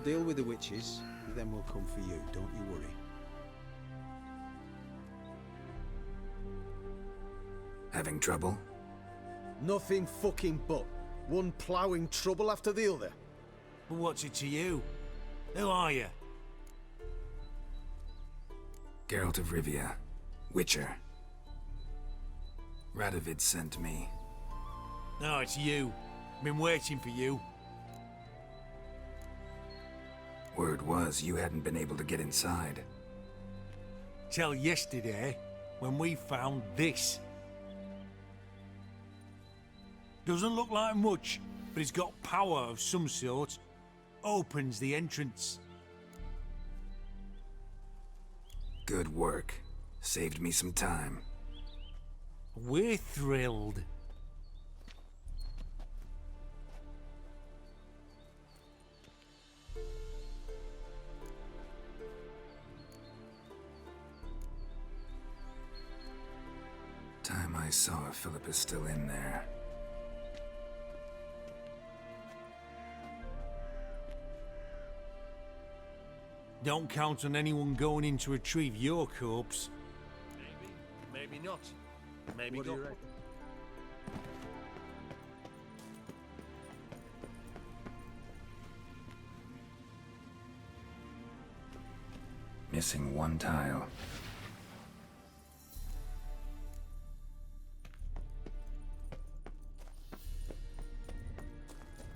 deal with the witches, then we'll come for you, don't you worry. Having trouble? Nothing fucking but. One ploughing trouble after the other. But what's it to you? Who are you? Geralt of Rivia, Witcher. Radovid sent me. No, it's you. Been waiting for you. Word was you hadn't been able to get inside. Till yesterday, when we found this. Doesn't look like much, but it's got power of some sort. Opens the entrance. Good work. Saved me some time. We're thrilled. Time I saw if Philip is still in there. Don't count on anyone going in to retrieve your corpse. Maybe not. Maybe What do not. you reckon? Missing one tile.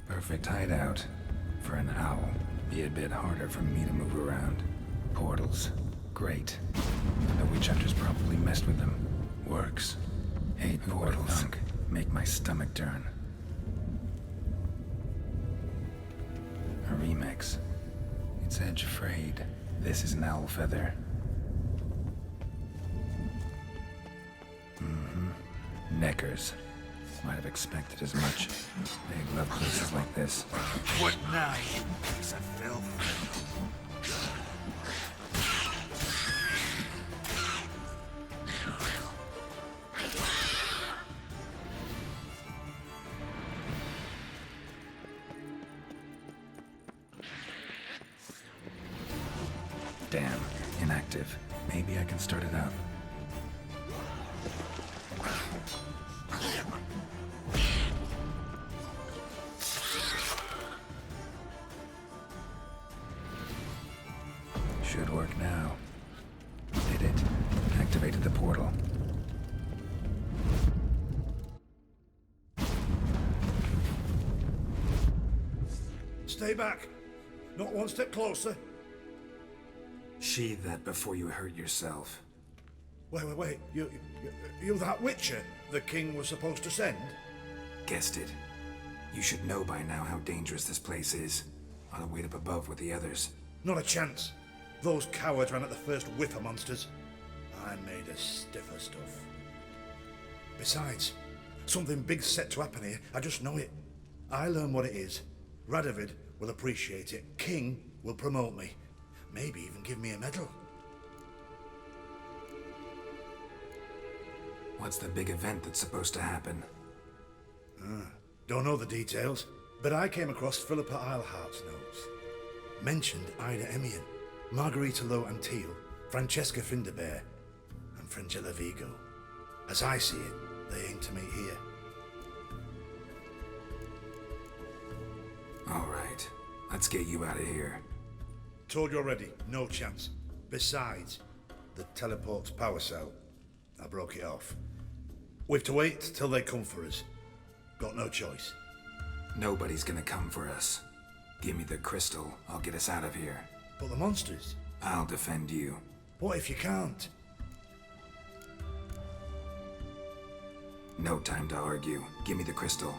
Perfect hideout for an owl. Be a bit harder for me to move around. Portals. Great. The witch hunters probably messed with them. Works. Hate portals. Make my stomach turn. A remix. Its edge frayed. This is an owl feather. Neckers. Might have expected as much. They love places like this. What now, you piece of filth? Damn, inactive. Maybe I can start it up. Should work now. Did it. Activated the portal. Stay back. Not one step closer. Sheathe that before you hurt yourself. Wait. You that Witcher the king was supposed to send? Guessed it. You should know by now how dangerous this place is. Ought to wait up above with the others. Not a chance. Those cowards ran at the first whiff of monsters. I made a stiffer stuff. Besides, something big's set to happen here. I just know it. I learn what it is. Radovid will appreciate it. King will promote me. Maybe even give me a medal. What's the big event that's supposed to happen? Don't know the details, but I came across Philippa Eilhart's notes. Mentioned Ida Emian, Margarita Low Antille, Francesca Finderbear, and Frangella Vigo. As I see it, they aim to meet here. All right, let's get you out of here. Told you already, no chance. Besides, the teleport's power cell, I broke it off. We've to wait till they come for us. Got no choice. Nobody's gonna come for us. Give me the crystal, I'll get us out of here. But the monsters? I'll defend you. What if you can't? No time to argue. Give me the crystal.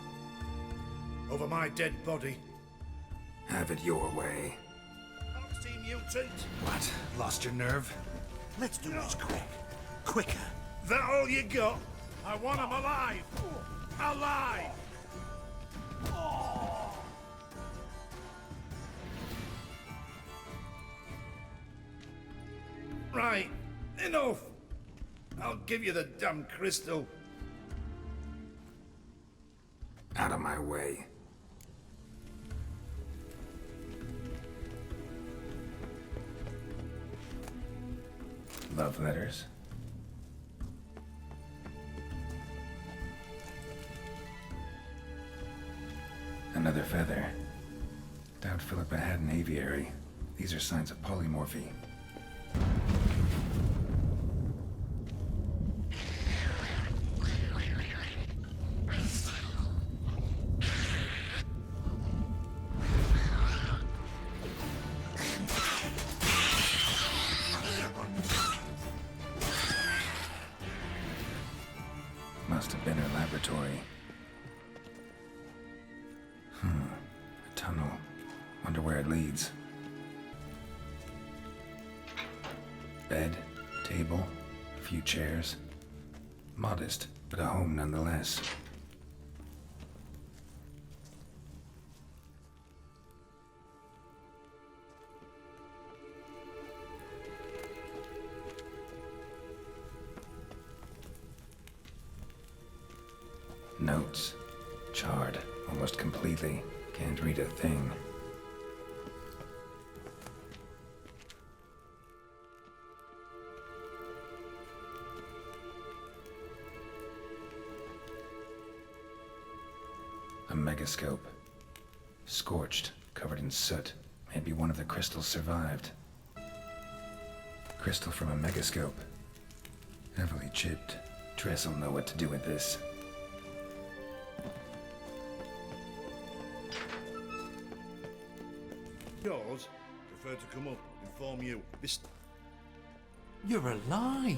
Over my dead body. Have it your way. Foxy mutant! What? Lost your nerve? Let's do this quick. Quicker. That all you got? I want him alive! Alive! Right, enough! I'll give you the damn crystal. Out of my way. Love letters? Another feather. Doubt Philippa had an aviary. These are signs of polymorphy. Must have been her laboratory. A tunnel. Wonder where it leads. Bed, table, a few chairs. Modest, but a home nonetheless. Notes. Charred, almost completely. Can't read a thing. A megascope. Scorched, covered in soot. Maybe one of the crystals survived. Crystal from a megascope. Heavily chipped. Tress will know what to do with this. Yours prefer to come up, inform you. This. You're alive.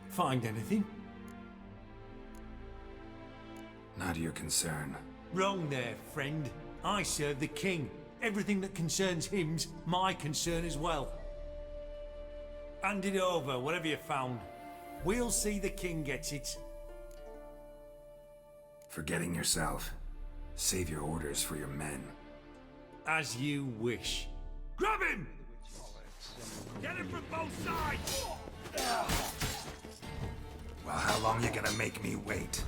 Find anything? Not your concern. Wrong there, friend. I serve the king. Everything that concerns him's my concern as well. Hand it over, whatever you found. We'll see the king gets it. Forgetting yourself. Save your orders for your men. As you wish. Grab him! Get him from both sides! Well, how long you gonna make me wait?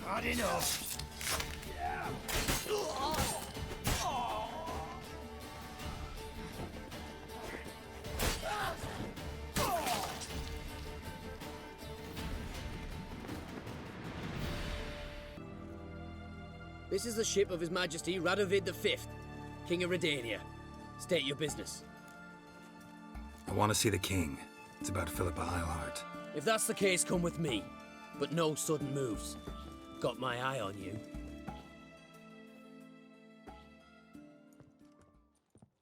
Hard enough. This is the ship of His Majesty Radovid V, King of Redania. State your business. I want to see the king. It's about Philippa Eilhart. If that's the case, come with me. But no sudden moves. Got my eye on you.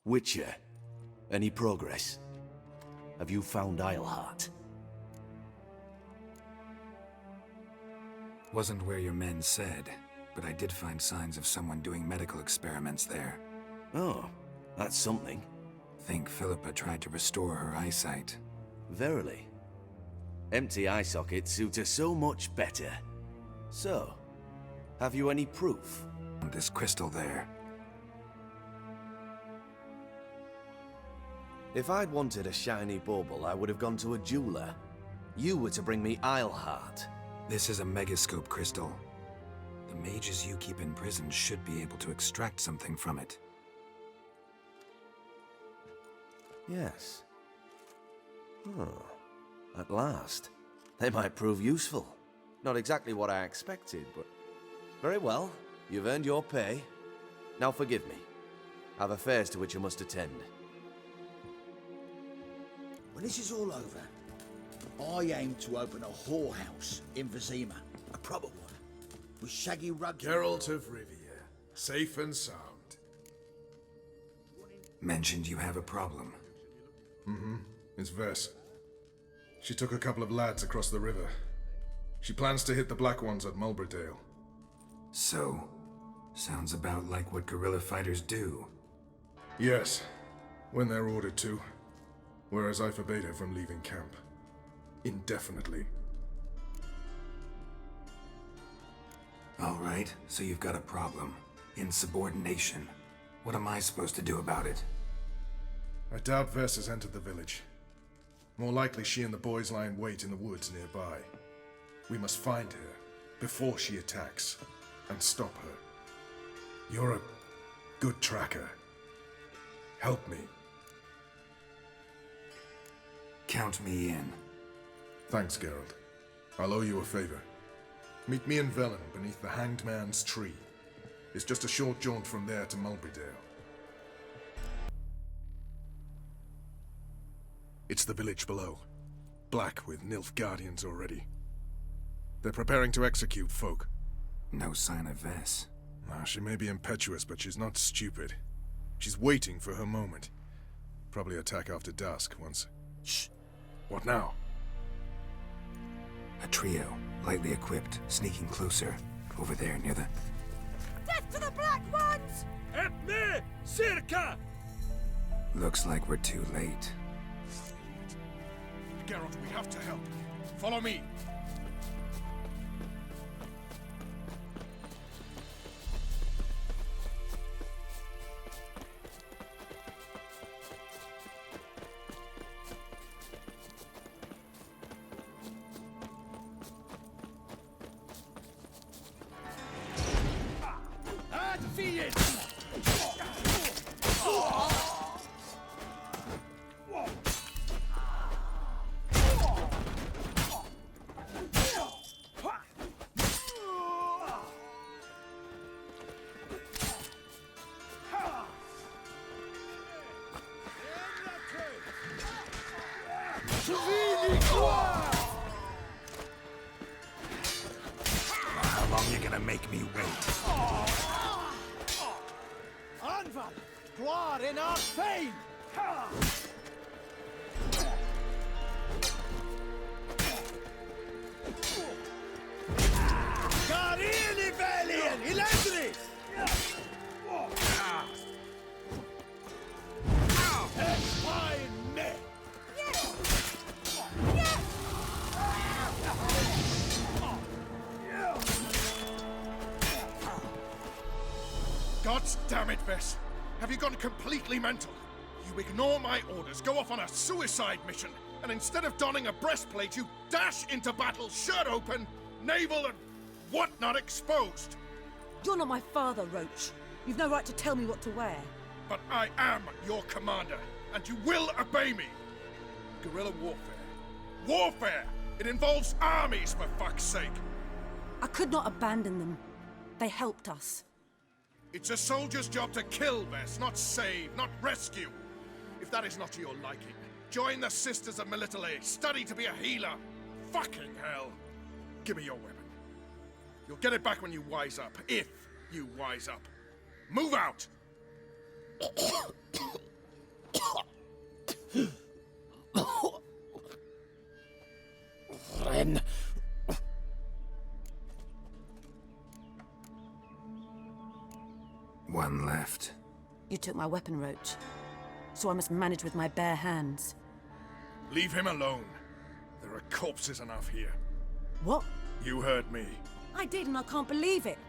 Witcher, any progress? Have you found Eilhart? Wasn't where your men said, but I did find signs of someone doing medical experiments there. Oh, that's something. Think Philippa tried to restore her eyesight. Verily. Empty eye sockets suit her so much better. So, have you any proof? This crystal there. If I'd wanted a shiny bauble, I would have gone to a jeweler. You were to bring me Eilhart. This is a megascope crystal. The mages you keep in prison should be able to extract something from it. Yes. Oh, at last. They might prove useful. Not exactly what I expected, but... Very well. You've earned your pay. Now forgive me. I've affairs to which I must attend. When this is all over, I aim to open a whorehouse in Vizima. A proper one. With shaggy rugs... Geralt of Rivia. Safe and sound. Mentioned you have a problem. It's Vess. She took a couple of lads across the river. She plans to hit the Black Ones at Mulberdale. So, sounds about like what guerrilla fighters do. Yes, when they're ordered to. Whereas I forbade her from leaving camp. Indefinitely. Alright, so you've got a problem. Insubordination. What am I supposed to do about it? I doubt Vess has entered the village. More likely she and the boys lie in wait in the woods nearby. We must find her before she attacks and stop her. You're a good tracker. Help me. Count me in. Thanks, Geralt. I'll owe you a favor. Meet me in Velen beneath the Hanged Man's tree. It's just a short jaunt from there to Mulberydale. It's the village below. Black with Nilfgaardians already. They're preparing to execute folk. No sign of Vess. She may be impetuous, but she's not stupid. She's waiting for her moment. Probably attack after dusk once... Shh! What now? A trio, lightly equipped, sneaking closer. Over there, near the... Death to the Black Ones! Help me! Circa! Looks like we're too late. Geralt, we have to help. Follow me. How long you gonna make me wait? Anval! Gloire in our fame! Garini Valian! Elandris! God damn it, Vess! Have you gone completely mental? You ignore my orders, go off on a suicide mission, and instead of donning a breastplate, you dash into battle, shirt open, navel and whatnot exposed. You're not my father, Roach. You've no right to tell me what to wear. But I am your commander, and you will obey me. Guerrilla warfare. Warfare! It involves armies, for fuck's sake! I could not abandon them. They helped us. It's a soldier's job to kill, Vess, not save, not rescue. If that is not to your liking, join the Sisters of Melitele, study to be a healer. Fucking hell. Give me your weapon. You'll get it back when you wise up, if you wise up. Move out! Ren. One left. You took my weapon, Roach. So I must manage with my bare hands. Leave him alone. There are corpses enough here. What? You heard me. I did, and I can't believe it.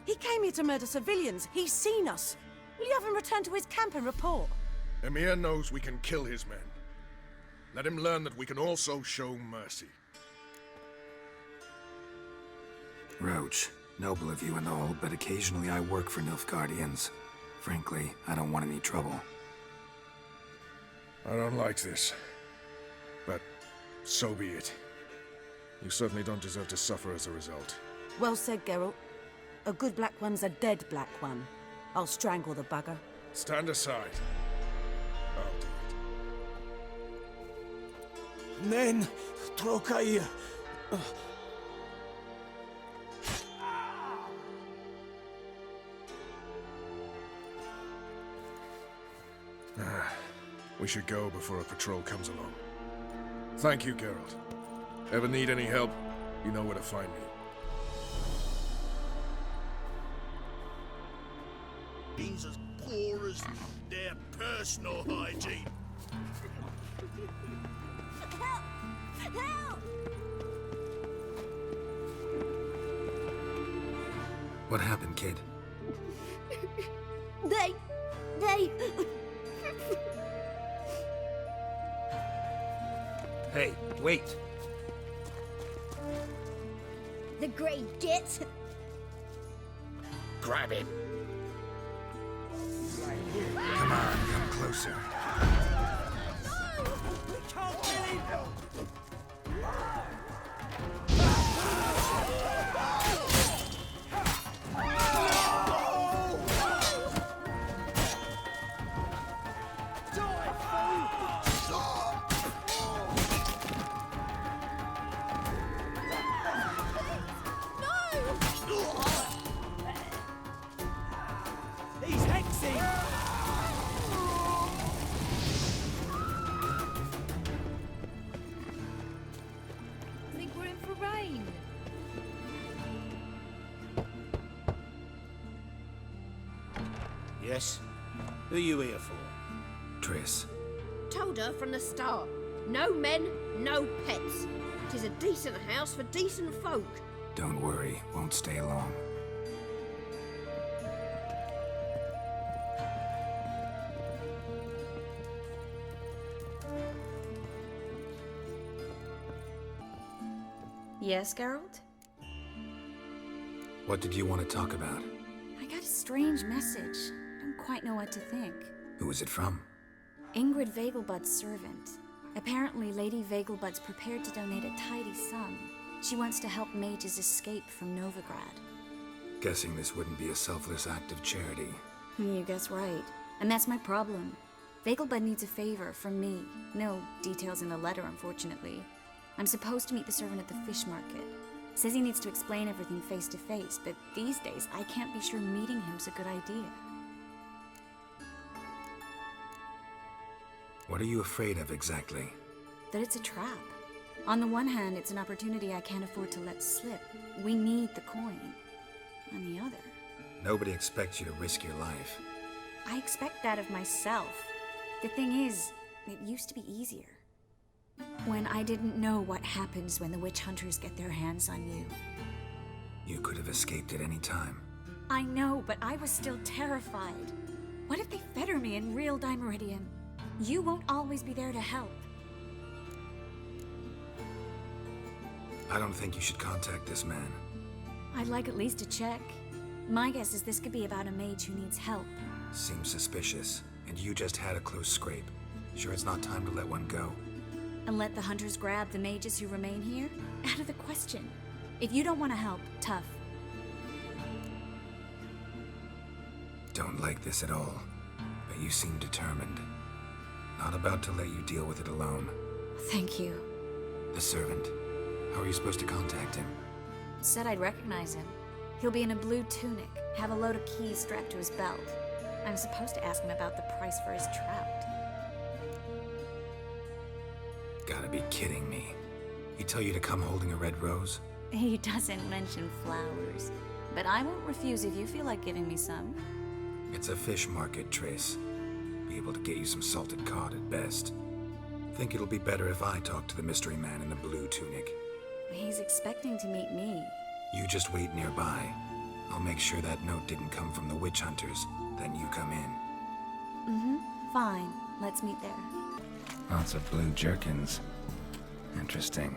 He came here to murder civilians. He's seen us. Will you have him return to his camp and report? Emir knows we can kill his men. Let him learn that we can also show mercy. Roach, noble of you and all, but occasionally I work for Nilfgaardians. Frankly, I don't want any trouble. I don't like this. But so be it. You certainly don't deserve to suffer as a result. Well said, Geralt. A good Black One's a dead Black One. I'll strangle the bugger. Stand aside. I'll do it. Nen, Trokair. We should go before a patrol comes along. Thank you, Geralt. Ever need any help, you know where to find me. He's as poor as their personal hygiene. Help! Help! What happened, kid? They... Hey, wait! The great git. Grab him. Come on, come closer. We can't kill him! He's hexing! I think we're in for rain. Yes? Who are you here for? Triss, Told her from the start. No men, no pets. 'Tis a decent house for decent folk. don't worry, won't stay long. Yes, Geralt? What did you want to talk about? I got a strange message. Don't quite know what to think. Who was it from? Ingrid Vegelbud's servant. Apparently, Lady Vegelbud's prepared to donate a tidy sum. She wants to help mages escape from Novigrad. Guessing this wouldn't be a selfless act of charity. You guess right. And that's my problem. Vegelbud needs a favor from me. No details in the letter, unfortunately. I'm supposed to meet the servant at the fish market. Says he needs to explain everything face to face, but these days I can't be sure meeting him's a good idea. What are you afraid of exactly? That it's a trap. On the one hand, it's an opportunity I can't afford to let slip. We need the coin. On the other, Nobody expects you to risk your life. I expect that of myself. The thing is, it used to be easier. When I didn't know what happens when the witch hunters get their hands on you. You could have escaped at any time. I know, but I was still terrified. What if they fetter me in real Dimeridium? You won't always be there to help. I don't think you should contact this man. I'd like at least to check. My guess is this could be about a mage who needs help. Seems suspicious, and you just had a close scrape. Sure it's not time to let one go? And let the hunters grab the mages who remain here? Out of the question. If you don't want to help, tough. Don't like this at all, but you seem determined. Not about to let you deal with it alone. Thank you. The servant. How are you supposed to contact him? Said I'd recognize him. He'll be in a blue tunic, have a load of keys strapped to his belt. I'm supposed to ask him about the price for his trout. Gotta be kidding me. He tell you to come holding a red rose? He doesn't mention flowers, but I won't refuse if you feel like giving me some. It's a fish market, Triss. Be able to get you some salted cod at best. Think it'll be better if I talk to the mystery man in the blue tunic. He's expecting to meet me. You just wait nearby. I'll make sure that note didn't come from the witch hunters. Then you come in. Fine. Let's meet there. Lots of blue jerkins. Interesting.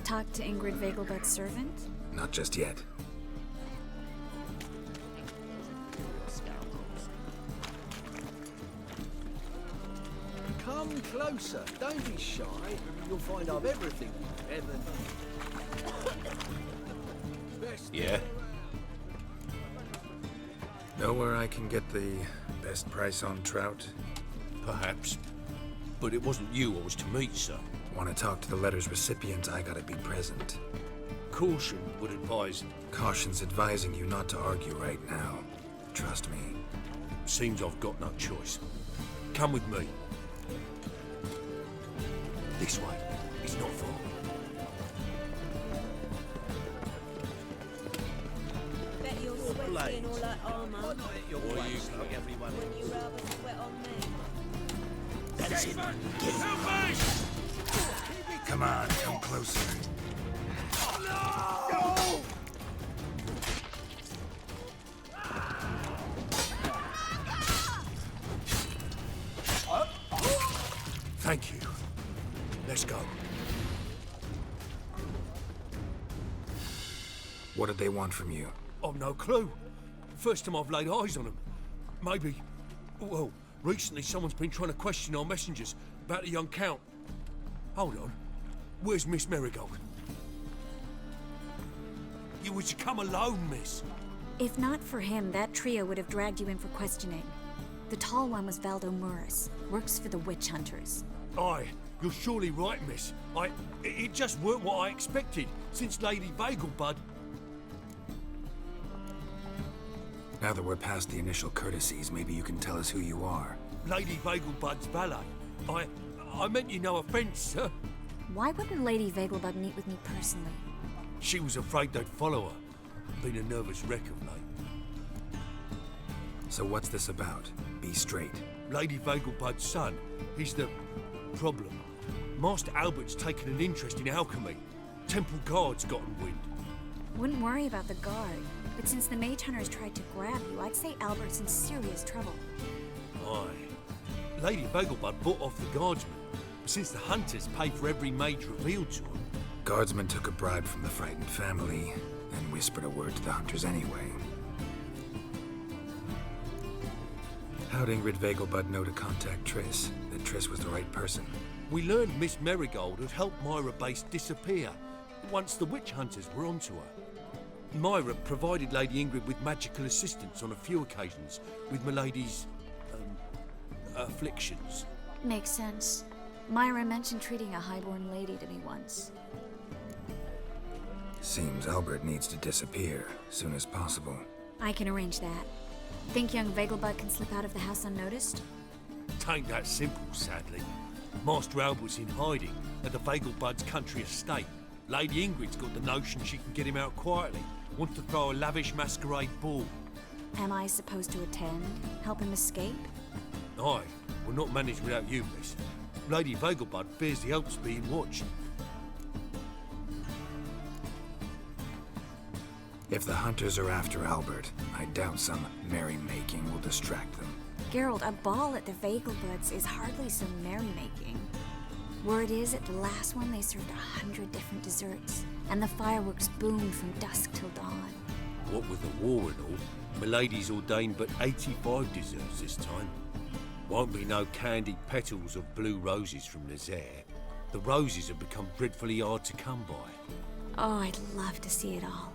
Talk to Ingrid Vegelbud's servant? Not just yet. Come closer. Don't be shy. You'll find I've everything you ever need. Best Yeah? Know where I can get the best price on trout? Perhaps. But it wasn't you I was to meet, sir. Want to talk to the letter's recipient, I gotta be present. Caution would advise. Caution's advising you not to argue right now. Trust me. Seems I've got no choice. Come with me. This way. It's not far. Bet you're sweaty in all that armour. Like everyone. Wouldn't you rather sweat on me? That's it. Get it. Come on, come closer. Thank you. Let's go. What did they want from you? I've no clue. First time I've laid eyes on them. Maybe... Well, recently someone's been trying to question our messengers about the young Count. Hold on. Where's Miss Marigold? You were to come alone, miss. If not for him, that trio would have dragged you in for questioning. The tall one was Valdo Murris, works for the witch hunters. Aye, you're surely right, miss. It just weren't what I expected, since Lady Vagelbud... Now that we're past the initial courtesies, maybe you can tell us who you are. Lady Vagelbud's valet. I meant you no offence, sir. Why wouldn't Lady Vagelbud meet with me personally? She was afraid they'd follow her. Been a nervous wreck of late. So what's this about? Be straight. Lady Vagelbud's son, he's the problem. Master Albert's taken an interest in alchemy. Temple guards gotten wind. Wouldn't worry about the guard, but since the mage hunters tried to grab you, I'd say Albert's in serious trouble. Aye. Lady Vagelbud bought off the guardsmen, but since the hunters pay for every mage revealed to them... Guardsmen took a bribe from the frightened family, and whispered a word to the hunters anyway. How'd Ingrid Vagelbud know to contact Triss? That Triss was the right person? We learned Miss Marigold had helped Myra Base disappear once the witch hunters were onto her. Myra provided Lady Ingrid with magical assistance on a few occasions with Milady's... afflictions. Makes sense. Myra mentioned treating a highborn lady to me once. Seems Albert needs to disappear soon as possible. I can arrange that. Think young Vagelbud can slip out of the house unnoticed? Tain't that simple, sadly. Master Albert's in hiding at the Vagelbud's country estate. Lady Ingrid's got the notion she can get him out quietly. Wants to throw a lavish masquerade ball. Am I supposed to attend? Help him escape? Aye, we'll not manage without you, miss. Lady Vagelbud fears the Alps being watched. If the hunters are after Albert, I doubt some merrymaking will distract them. Geralt, a ball at the Vagelbuds is hardly some merrymaking. Word is, at the last one they served 100 different desserts, and the fireworks boomed from dusk till dawn. What with the war and all, Milady's ordained but 85 desserts this time. Won't be no candied petals of blue roses from Nazaire. The roses have become dreadfully hard to come by. Oh, I'd love to see it all.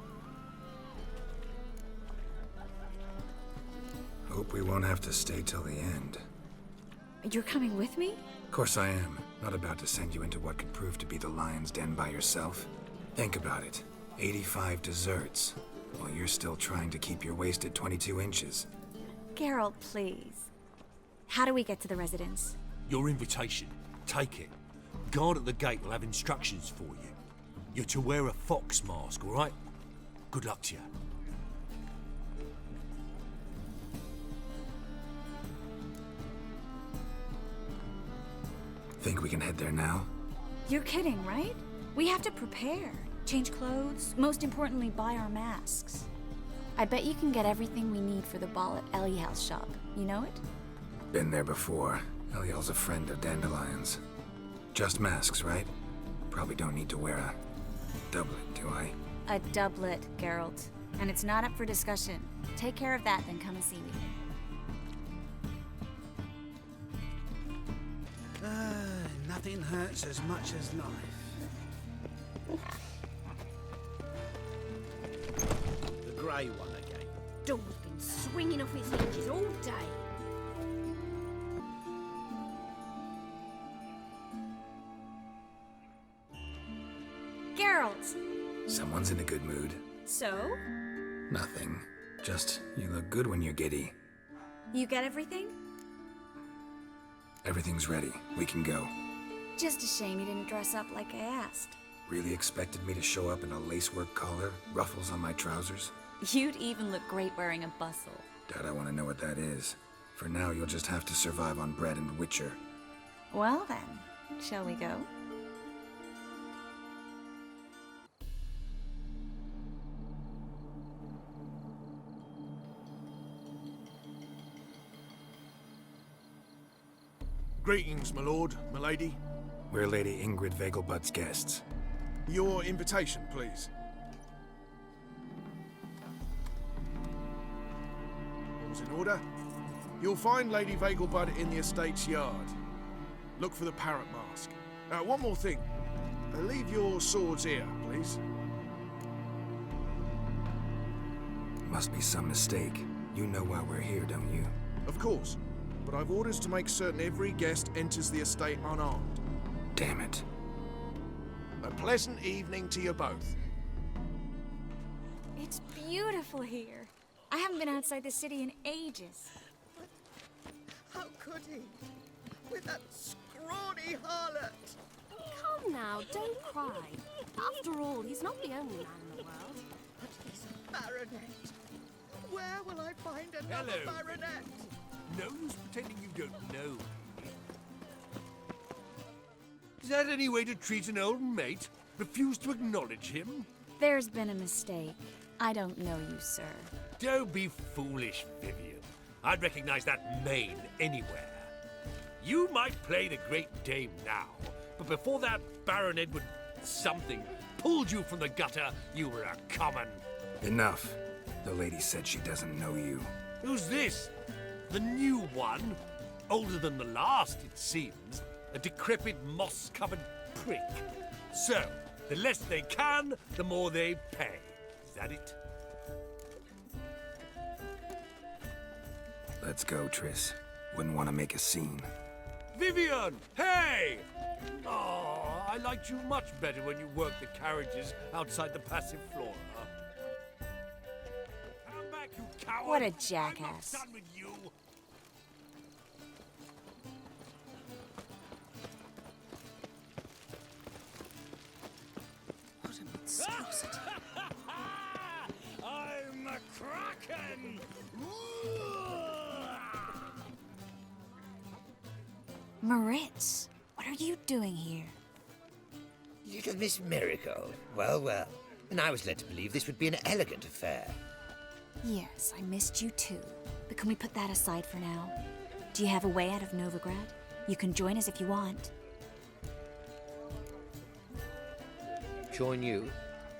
Hope we won't have to stay till the end. You're coming with me? Of course I am. Not about to send you into what could prove to be the lion's den by yourself. Think about it. 85 desserts, while you're still trying to keep your waist at 22 inches. Geralt, please. How do we get to the residence? Your invitation. Take it. Guard at the gate will have instructions for you. You're to wear a fox mask, all right? Good luck to you. Think we can head there now? You're kidding, right? We have to prepare. Change clothes, most importantly, buy our masks. I bet you can get everything we need for the ball at Eliel's shop. You know it? Been there before. Eliel's a friend of Dandelion's. Just masks, right? Probably don't need to wear a doublet, do I? A doublet, Geralt. And it's not up for discussion. Take care of that, then come and see me. Nothing hurts as much as life. The grey one again. Door's been swinging off its hinges all day. Geralt! Someone's in a good mood. So? Nothing. Just, you look good when you're giddy. You get everything? Everything's ready. We can go. Just a shame you didn't dress up like I asked. Really expected me to show up in a lacework collar, ruffles on my trousers? You'd even look great wearing a bustle. Doubt I want to know what that is. For now, you'll just have to survive on bread and Witcher. Well then, shall we go? Greetings, my lord, my lady. We're Lady Ingrid Vegelbud's guests. Your invitation, please. All's in order. You'll find Lady Vegelbud in the estate's yard. Look for the parrot mask. One more thing. Leave your swords here, please. Must be some mistake. You know why we're here, don't you? Of course. But I've orders to make certain every guest enters the estate unarmed. Damn it. A pleasant evening to you both. It's beautiful here. I haven't been outside the city in ages. How could he? With that scrawny harlot! Come now, don't cry. After all, he's not the only man in the world. But he's a baronet. Where will I find another Hello. baronet? No use pretending you don't know. Is that any way to treat an old mate? Refuse to acknowledge him? There's been a mistake. I don't know you, sir. Don't be foolish, Vivian. I'd recognize that mane anywhere. You might play the great dame now, but before that Baron Edward something pulled you from the gutter, you were a common. Enough. The lady said she doesn't know you. Who's this? The new one? Older than the last, it seems. A decrepit, moss-covered prick. So, the less they can, the more they pay. Is that it? Let's go, Triss. Wouldn't want to make a scene. Vivian! Hey! Oh, I liked you much better when you worked the carriages outside the passive flora. Come back, you coward! What a I'm not jackass. done with you! What a monstrosity. I'm a kraken! Moritz, what are you doing here? Little Miss Miracle. Well, well. And I was led to believe this would be an elegant affair. Yes, I missed you too. But can we put that aside for now? Do you have a way out of Novigrad? You can join us if you want. Join you?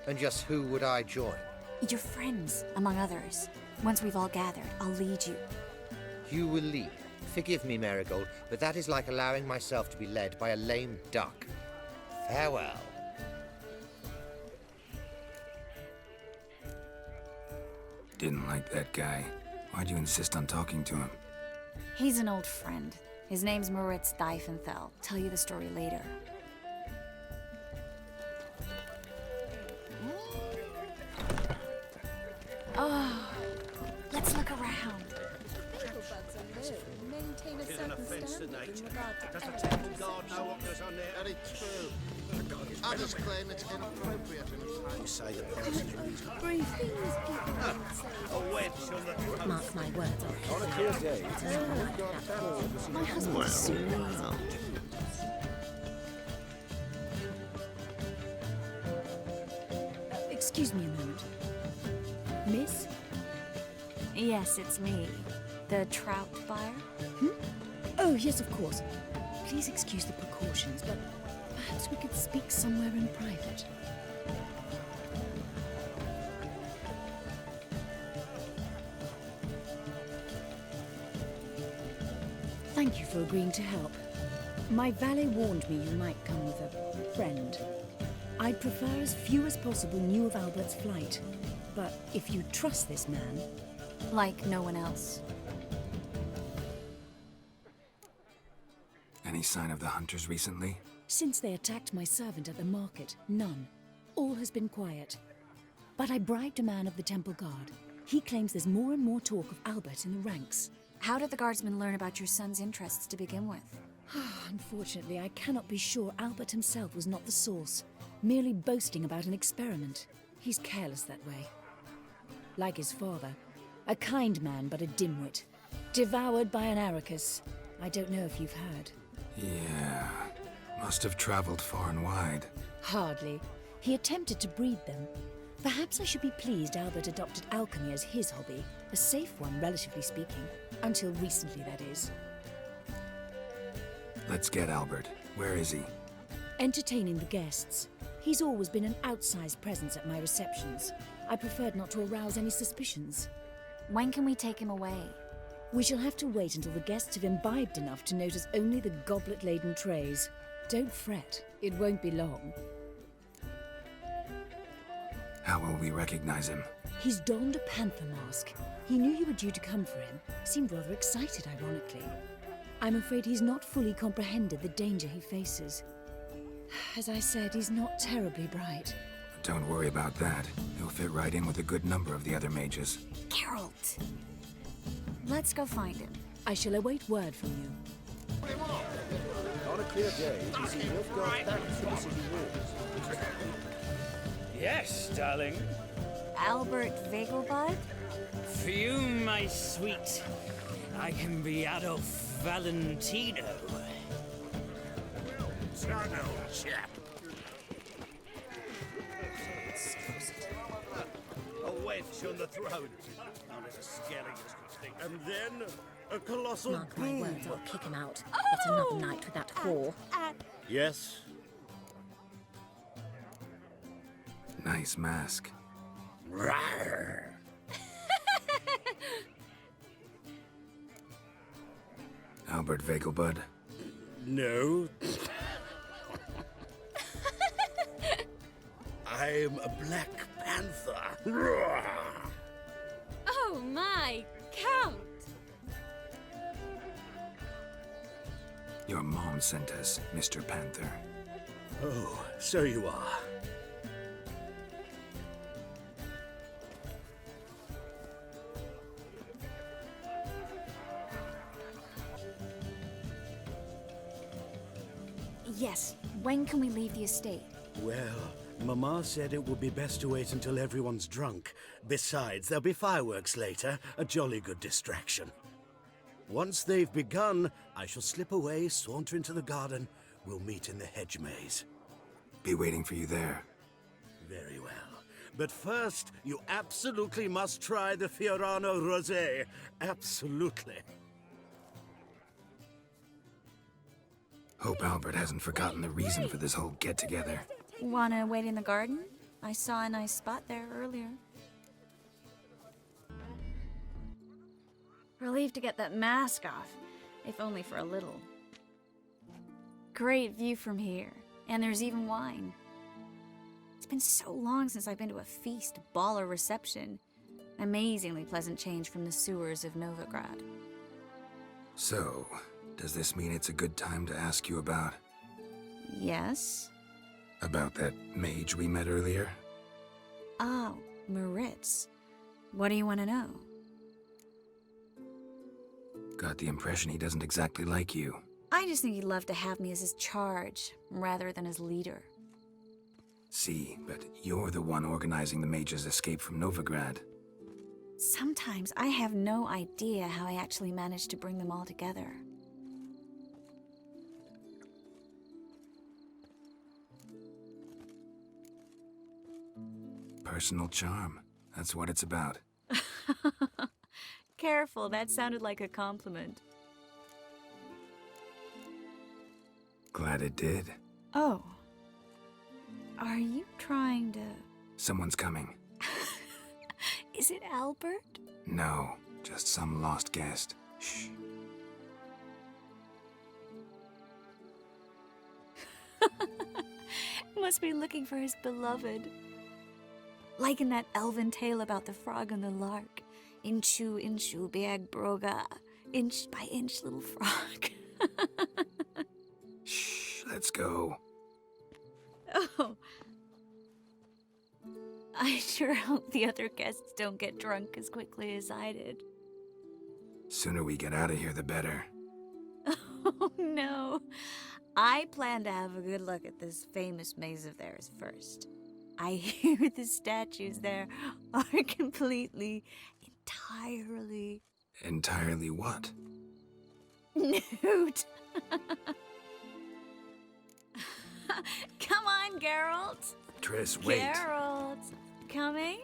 And just who would I join? Your friends, among others. Once we've all gathered, I'll lead you. You will lead. Forgive me, Marigold, but that is like allowing myself to be led by a lame duck. Farewell. Didn't like that guy. Why'd you insist on talking to him? He's an old friend. His name's Moritz Diefenthal. Tell you the story later. Oh, let's look around. Maintain a certain standard in regard to does the temple guard know what goes on there? Very true. Others claim it's inappropriate in his time. You say the person who's Brief things people a wench on the Mark my words, on a clear day. my husband soon leaves. Excuse me a moment. Miss? Yes, it's me. The trout buyer? Oh, yes, of course. Please excuse the precautions, but perhaps we could speak somewhere in private. Thank you for agreeing to help. My valet warned me you might come with a friend. I'd prefer as few as possible knew of Albert's flight. But if you trust this man... Like no one else. Any sign of the hunters recently? Since they attacked my servant at the market, none. All has been quiet. But I bribed a man of the Temple Guard. He claims there's more and more talk of Albert in the ranks. How did the guardsmen learn about your son's interests to begin with? Unfortunately, I cannot be sure Albert himself was not the source, merely boasting about an experiment. He's careless that way. Like his father, a kind man but a dimwit. Devoured by an Arrakis. I don't know if you've heard. Yeah. Must have traveled far and wide. Hardly. He attempted to breed them. Perhaps I should be pleased Albert adopted alchemy as his hobby. A safe one, relatively speaking. Until recently, that is. Let's get Albert. Where is he? Entertaining the guests. He's always been an outsized presence at my receptions. I preferred not to arouse any suspicions. When can we take him away? We shall have to wait until the guests have imbibed enough to notice only the goblet-laden trays. Don't fret, it won't be long. How will we recognize him? He's donned a panther mask. He knew you were due to come for him. Seemed rather excited, ironically. I'm afraid he's not fully comprehended the danger he faces. As I said, he's not terribly bright. Don't worry about that. He'll fit right in with a good number of the other mages. Geralt! Let's go find him. I shall await word from you. On a clear day, you see Nilfgaard back to the city walls. Yes, darling. Albert Vegelbud? For you, my sweet, I can be Adolf Valentino. Turn, old chap. A wedge on the throat. Not as a skelly as could think. And then a colossal Mark my boom. words, I'll kick him out. Yet another night with that whore. Yes. Nice mask. Rawr. Albert Vegelbud. No. I'm a Black Panther. Oh my, Count! Your mom sent us, Mr. Panther. Oh, so you are. Yes, when can we leave the estate? Well, Mama said it would be best to wait until everyone's drunk. Besides, there'll be fireworks later, a jolly good distraction. Once they've begun, I shall slip away, saunter into the garden. We'll meet in the hedge maze. Be waiting for you there. Very well. But first, you absolutely must try the Fiorano Rosé. Absolutely. Hope Albert hasn't forgotten the reason for this whole get-together. Wanna wait in the garden? I saw a nice spot there earlier. Relieved to get that mask off, if only for a little. Great view from here, and there's even wine. It's been so long since I've been to a feast, ball, or reception. Amazingly pleasant change from the sewers of Novigrad. So, does this mean it's a good time to ask you about... Yes? About that mage we met earlier? Oh, Moritz. What do you want to know? Got the impression he doesn't exactly like you. I just think he'd love to have me as his charge, rather than his leader. See, but you're the one organizing the mage's escape from Novigrad. Sometimes I have no idea how I actually managed to bring them all together. Personal charm. That's what it's about. Careful, that sounded like a compliment. Glad it did. Oh. Are you trying to... Someone's coming. Is it Albert? No, just some lost guest. Shh. Must be looking for his beloved. Like in that elven tale about the frog and the lark. Inchu, inchu, beag broga. Inch by inch, little frog. Shh, let's go. Oh. I sure hope the other guests don't get drunk as quickly as I did. Sooner we get out of here, the better. Oh no. I plan to have a good look at this famous maze of theirs first. I hear the statues there are completely, entirely... Entirely what? Nude. Come on, Geralt. Triss, wait. Geralt, coming?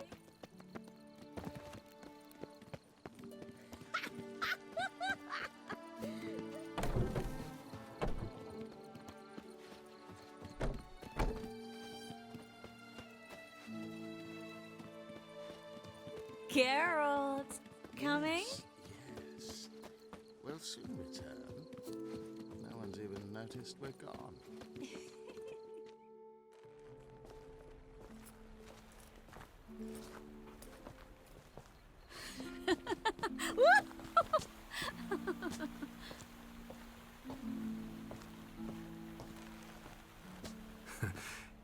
Geralt, coming? Yes. We'll soon return. No one's even noticed we're gone.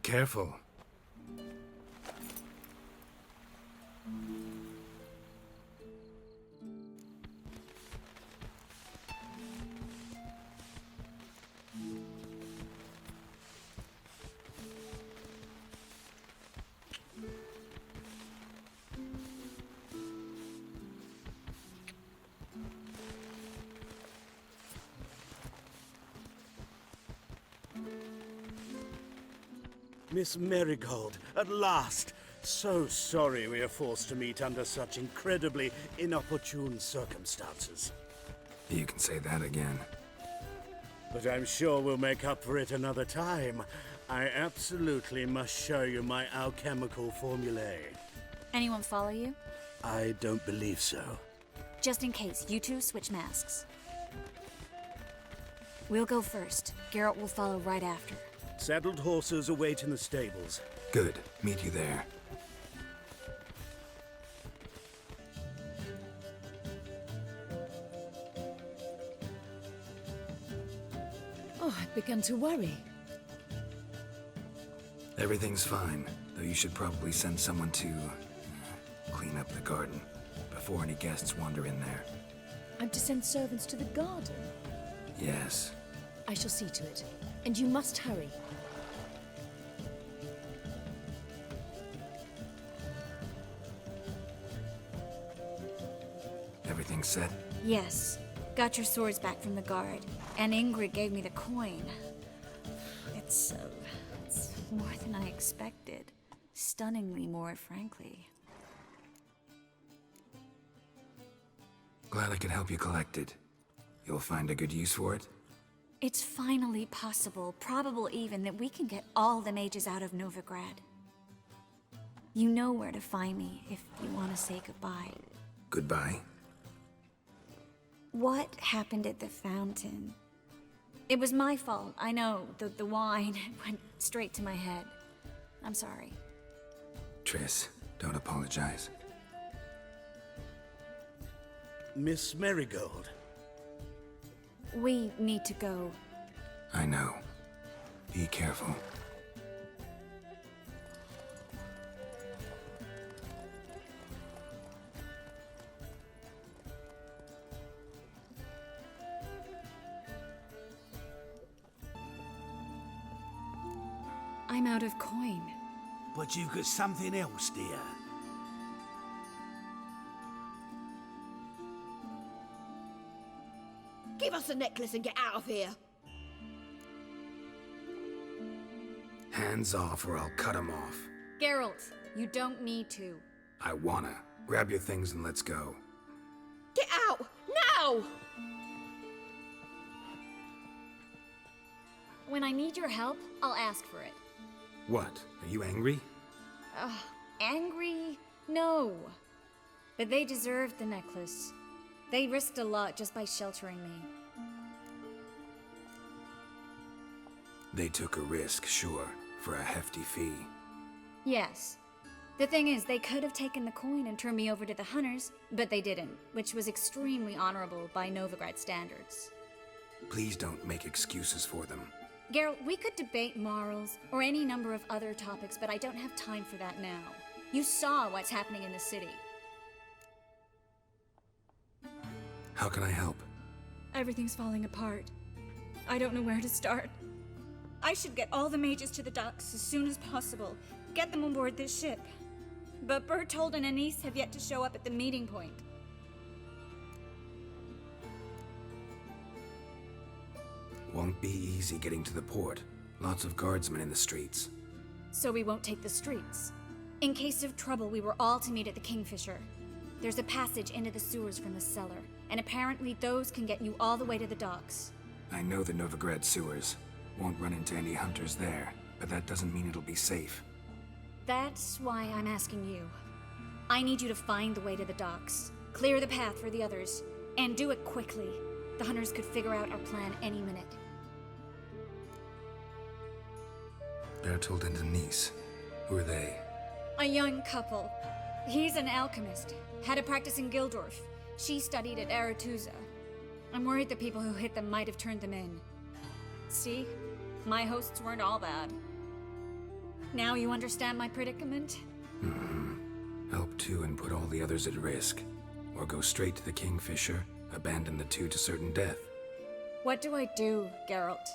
Careful. Miss Marigold, at last! So sorry we are forced to meet under such incredibly inopportune circumstances. You can say that again. But I'm sure we'll make up for it another time. I absolutely must show you my alchemical formulae. Anyone follow you? I don't believe so. Just in case, you two switch masks. We'll go first. Geralt will follow right after. Saddled horses await in the stables. Good. Meet you there. Oh, I've begun to worry. Everything's fine, though you should probably send someone to clean up the garden before any guests wander in there. I'm to send servants to the garden. Yes. I shall see to it. And you must hurry. Everything set? Yes. Got your swords back from the guard. And Ingrid gave me the coin. It's more than I expected. Stunningly more, frankly. Glad I could help you collect it. You'll find a good use for it? It's finally possible, probable even, that we can get all the mages out of Novigrad. You know where to find me if you want to say goodbye. Goodbye? What happened at the fountain? It was my fault, I know. The wine went straight to my head. I'm sorry. Triss, don't apologize. Miss Marigold. We need to go. I know. Be careful. I'm out of coin. But you've got something else, dear. Give us the necklace and get out of here. Hands off or I'll cut 'em off. Geralt, you don't need to. I wanna. Grab your things and let's go. Get out! Now! When I need your help, I'll ask for it. What? Are you angry? Angry? No. But they deserved the necklace. They risked a lot just by sheltering me. They took a risk, sure, for a hefty fee. Yes. The thing is, they could have taken the coin and turned me over to the hunters, but they didn't, which was extremely honorable by Novigrad standards. Please don't make excuses for them. Geralt, we could debate morals, or any number of other topics, but I don't have time for that now. You saw what's happening in the city. How can I help? Everything's falling apart. I don't know where to start. I should get all the mages to the docks as soon as possible. Get them on board this ship. But Bertold and Anise have yet to show up at the meeting point. Won't be easy getting to the port. Lots of guardsmen in the streets. So we won't take the streets. In case of trouble, we were all to meet at the Kingfisher. There's a passage into the sewers from the cellar, and apparently those can get you all the way to the docks. I know the Novigrad sewers. Won't run into any hunters there, but that doesn't mean it'll be safe. That's why I'm asking you. I need you to find the way to the docks, clear the path for the others, and do it quickly. The hunters could figure out our plan any minute. Bertold and Denise. Who are they? A young couple. He's an alchemist. Had a practice in Gildorf. She studied at Aretuza. I'm worried the people who hit them might have turned them in. See? My hosts weren't all bad. Now you understand my predicament? Help two and put all the others at risk. Or go straight to the Kingfisher, abandon the two to certain death. What do I do, Geralt?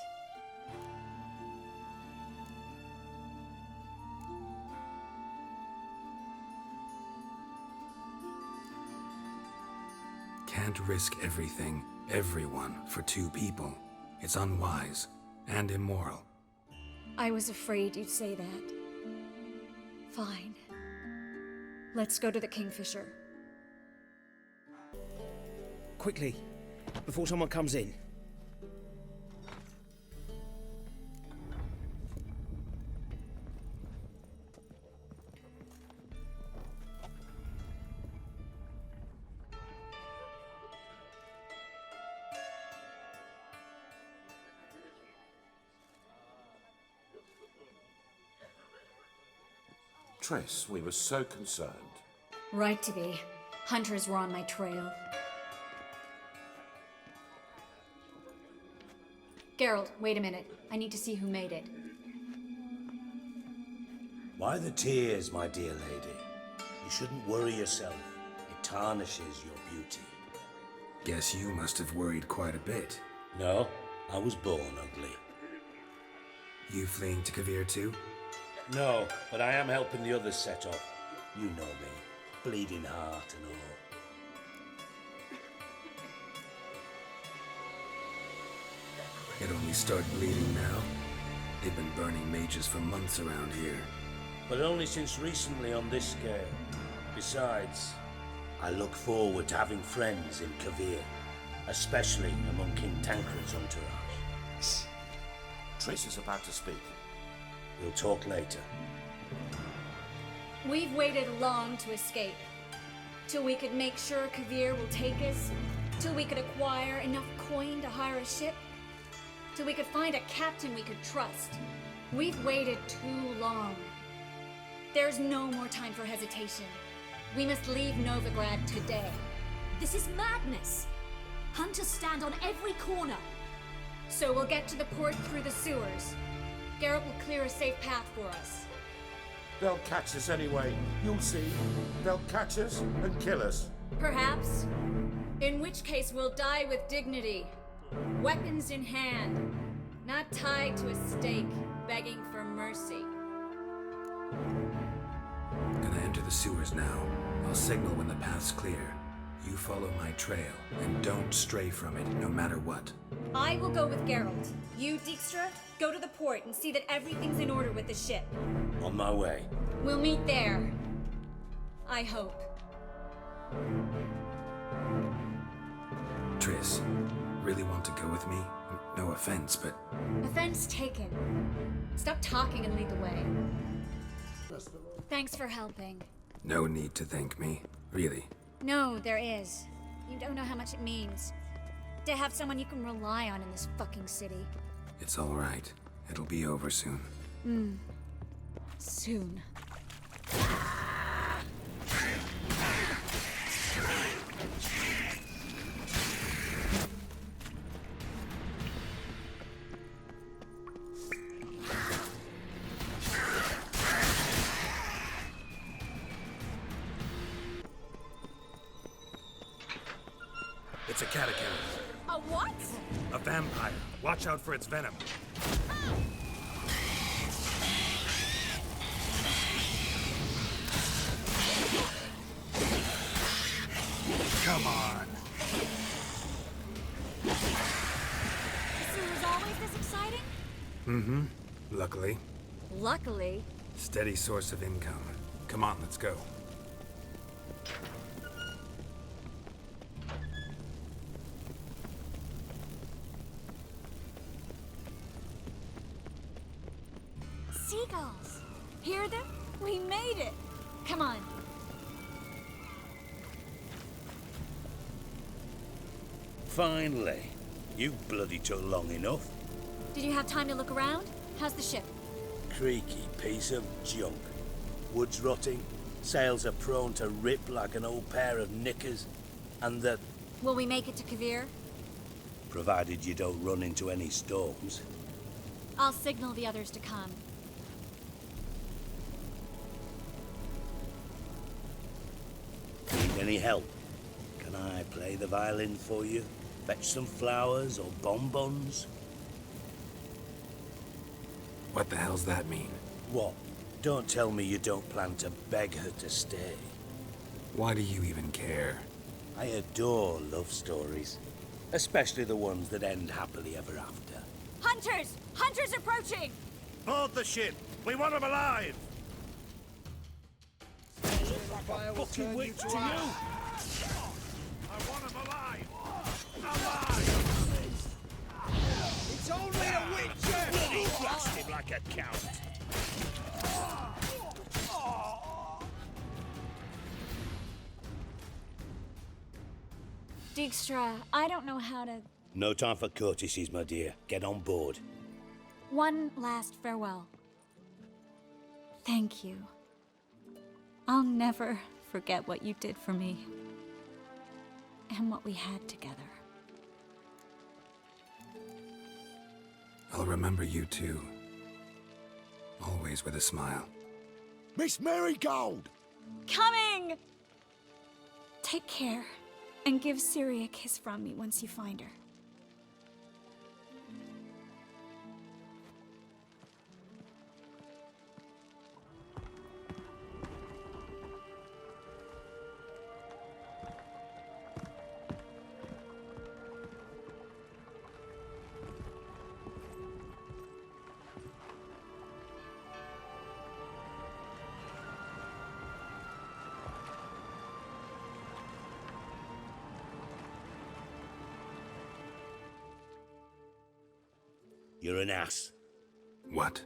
Can't risk everything, everyone, for two people. It's unwise and immoral. I was afraid you'd say that. Fine. Let's go to the Kingfisher. Quickly, before someone comes in. Triss, we were so concerned. Right to be. Hunters were on my trail. Geralt, wait a minute. I need to see who made it. Why the tears, my dear lady? You shouldn't worry yourself. It tarnishes your beauty. Guess you must have worried quite a bit. No, I was born ugly. You fleeing to Kavir too? No, but I am helping the others set off. You know me. Bleeding heart and all. It only started bleeding now. They've been burning mages for months around here. But only since recently on this scale. Besides, I look forward to having friends in Kavir, especially among King Tancred's entourage. Shh. Triss is about to speak. We'll talk later. We've waited long to escape. Till we could make sure Kavir will take us. Till we could acquire enough coin to hire a ship. Till we could find a captain we could trust. We've waited too long. There's no more time for hesitation. We must leave Novigrad today. This is madness. Hunters stand on every corner. So we'll get to the port through the sewers. Geralt will clear a safe path for us. They'll catch us anyway. You'll see. They'll catch us and kill us. Perhaps. In which case we'll die with dignity. Weapons in hand. Not tied to a stake, begging for mercy. Gonna enter the sewers now. I'll signal when the path's clear. You follow my trail, and don't stray from it, no matter what. I will go with Geralt. You, Dijkstra, go to the port and see that everything's in order with the ship. On my way. We'll meet there. I hope. Triss, really want to go with me? No offense, but... Offense taken. Stop talking and lead the way. Thanks for helping. No need to thank me, really. No, there is. You don't know how much it means. To have someone you can rely on in this fucking city. It's all right. It'll be over soon. Soon. It's a catacomb. A what? A vampire. Watch out for its venom. Come on. The sewer's always this exciting? Mm-hmm. Luckily. Luckily. Steady source of income. Come on, let's go. Seagulls. Hear them? We made it. Come on. Finally. You bloody took long enough. Did you have time to look around? How's the ship? Creaky piece of junk. Wood's rotting, sails are prone to rip like an old pair of knickers, and the... Will we make it to Kavir? provided you don't run into any storms. I'll signal the others to come. Need any help? Can I play the violin for you? Fetch some flowers or bonbons? What the hell's that mean? What? Don't tell me you don't plan to beg her to stay. Why do you even care? I adore love stories. Especially the ones that end happily ever after. Hunters! Hunters approaching! Board the ship! We want them alive! Fucking witch to you! I want them alive! Alive! It's only a witcher! Bloody blast him like a count! Dijkstra, I don't know how to... No time for courtesies, my dear. Get on board. One last farewell. Thank you. I'll never forget what you did for me. And what we had together. I'll remember you too. Always with a smile. Miss Marigold! Coming! Take care. And give Ciri a kiss from me once you find her. You're an ass. What?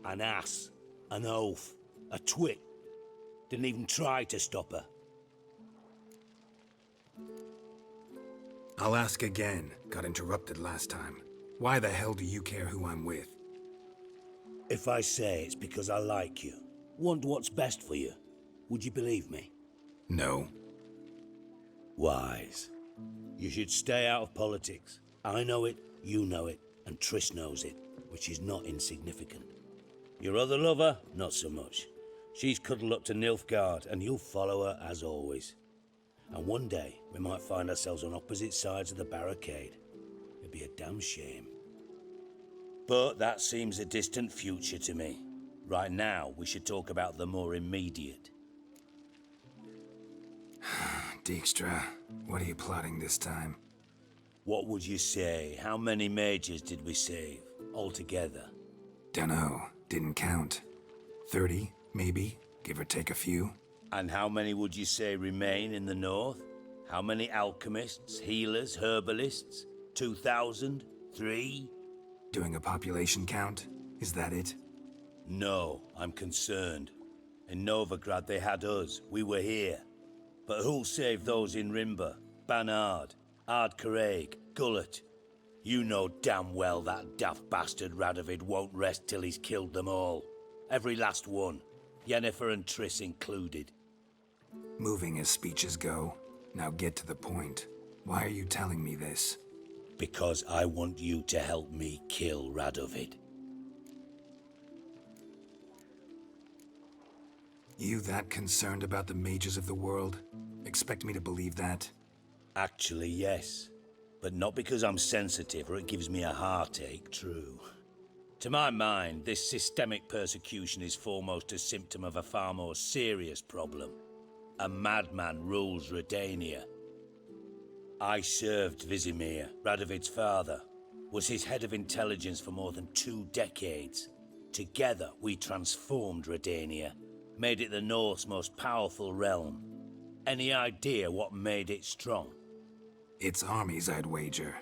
An ass. An oaf. A twit. Didn't even try to stop her. I'll ask again. Got interrupted last time. Why the hell do you care who I'm with? If I say it's because I like you, want what's best for you, would you believe me? No. Wise. You should stay out of politics. I know it, you know it, and Triss knows it, which is not insignificant. Your other lover, not so much. She's cuddled up to Nilfgaard, and you'll follow her as always. And one day, we might find ourselves on opposite sides of the barricade. It'd be a damn shame. But that seems a distant future to me. Right now, we should talk about the more immediate. Dijkstra, what are you plotting this time? What would you say? How many mages did we save, altogether? Dunno. Didn't count. 30, maybe, give or take a few. And how many would you say remain in the north? How many alchemists, healers, herbalists? 2,000? 3? Doing a population count? Is that it? No, I'm concerned. In Novigrad they had us, we were here. But who'll save those in Rimba? Banard, Ardcaraig, Gullet? You know damn well that daft bastard Radovid won't rest till he's killed them all. Every last one. Yennefer and Triss included. Moving as speeches go. Now get to the point. Why are you telling me this? Because I want you to help me kill Radovid. You that concerned about the mages of the world? Expect me to believe that? Actually, yes. But not because I'm sensitive or it gives me a heartache, true. To my mind, this systemic persecution is foremost a symptom of a far more serious problem. A madman rules Redania. I served Vizimir, Radovid's father, was his head of intelligence for more than 2 decades. Together, we transformed Redania, made it the North's most powerful realm. Any idea what made it strong? Its armies, I'd wager.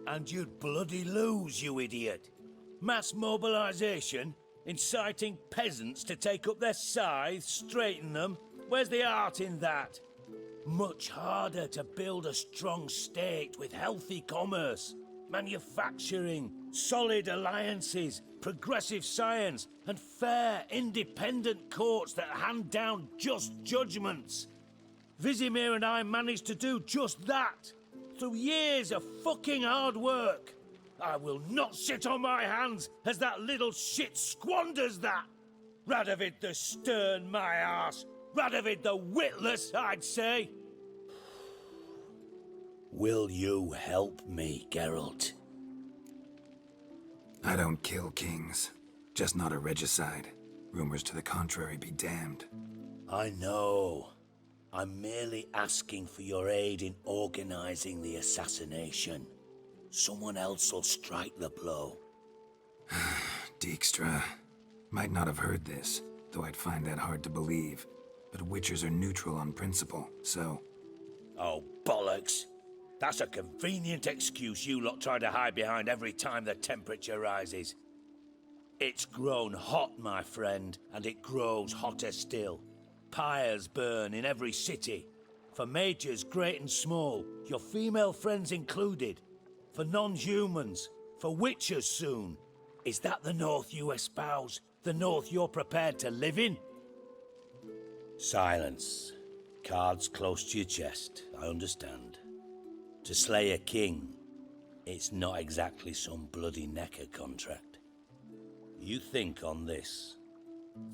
And you'd bloody lose, you idiot. Mass mobilization, inciting peasants to take up their scythes, straighten them. Where's the art in that? Much harder to build a strong state with healthy commerce, manufacturing, solid alliances, progressive science, and fair, independent courts that hand down just judgments. Vizimir and I managed to do just that, through years of fucking hard work. I will not sit on my hands as that little shit squanders that. Radovid the stern, my arse. Radovid the witless, I'd say. Will you help me, Geralt? I don't kill kings. Just not a regicide. Rumors to the contrary be damned. I know. I'm merely asking for your aid in organizing the assassination. Someone else will strike the blow. Dijkstra. Might not have heard this, though I'd find that hard to believe. But Witchers are neutral on principle, so... Oh, bollocks. That's a convenient excuse you lot try to hide behind every time the temperature rises. It's grown hot, my friend, and it grows hotter still. Pyres burn in every city. For majors great and small, your female friends included. For non-humans, for witchers soon. Is that the North you espouse? The North you're prepared to live in? Silence. Cards close to your chest, I understand. To slay a king, it's not exactly some bloody necker contract. You think on this.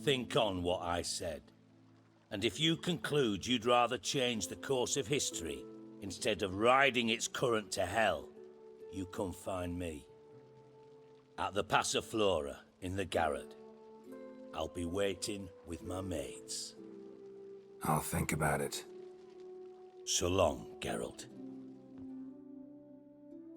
Think on what I said. And if you conclude you'd rather change the course of history instead of riding its current to hell, you come find me. At the Passiflora in the garret. I'll be waiting with my mates. I'll think about it. So long, Geralt.